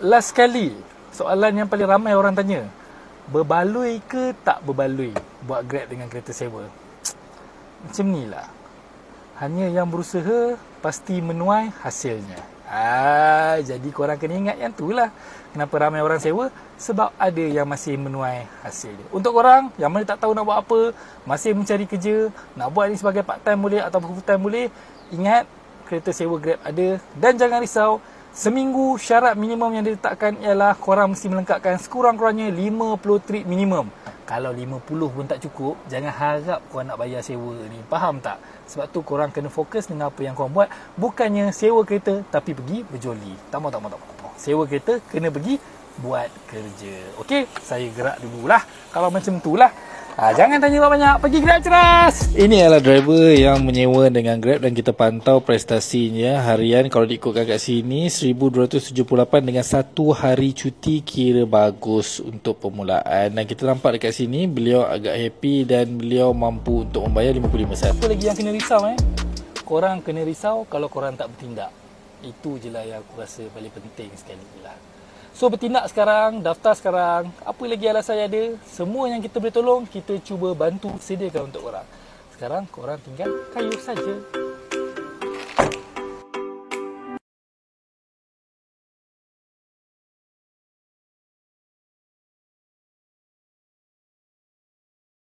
last sekali, soalan yang paling ramai orang tanya, berbaloi ke tak berbaloi buat Grab dengan kereta sewa? Macam ni lah. Hanya yang berusaha pasti menuai hasilnya. Jadi korang kena ingat yang tu lah. Kenapa ramai orang sewa? Sebab ada yang masih menuai hasil dia. Untuk korang yang mana tak tahu nak buat apa, masih mencari kerja, nak buat ni sebagai part time boleh atau full time boleh, ingat kereta sewa Grab ada. Dan jangan risau, seminggu syarat minimum yang diletakkan ialah korang mesti melengkapkan sekurang-kurangnya 50 trip minimum. Kalau 50 pun tak cukup, jangan harap korang nak bayar sewa ni. Faham tak? Sebab tu korang kena fokus dengan apa yang korang buat. Bukannya sewa kereta tapi pergi berjoli. Tak mau. Sewa kereta kena pergi buat kerja. Okey, saya gerak dululah. Kalau macam tu lah. Jangan tanya banyak, pergi Grab ceras. Ini adalah driver yang menyewa dengan Grab dan kita pantau prestasinya harian. Kalau diikutkan kat sini 1278 dengan 1 hari cuti, kira bagus untuk permulaan. Dan kita nampak dekat sini beliau agak happy dan beliau mampu untuk membayar 55 sen. Apa lagi yang kena risau Korang kena risau kalau korang tak bertindak. Itu je lah yang aku rasa paling penting sekali lah. So bertindak sekarang, daftar sekarang. Apa lagi alasan ada? Semua yang kita boleh tolong, kita cuba bantu sediakan untuk korang. Sekarang korang tinggal kayu saja.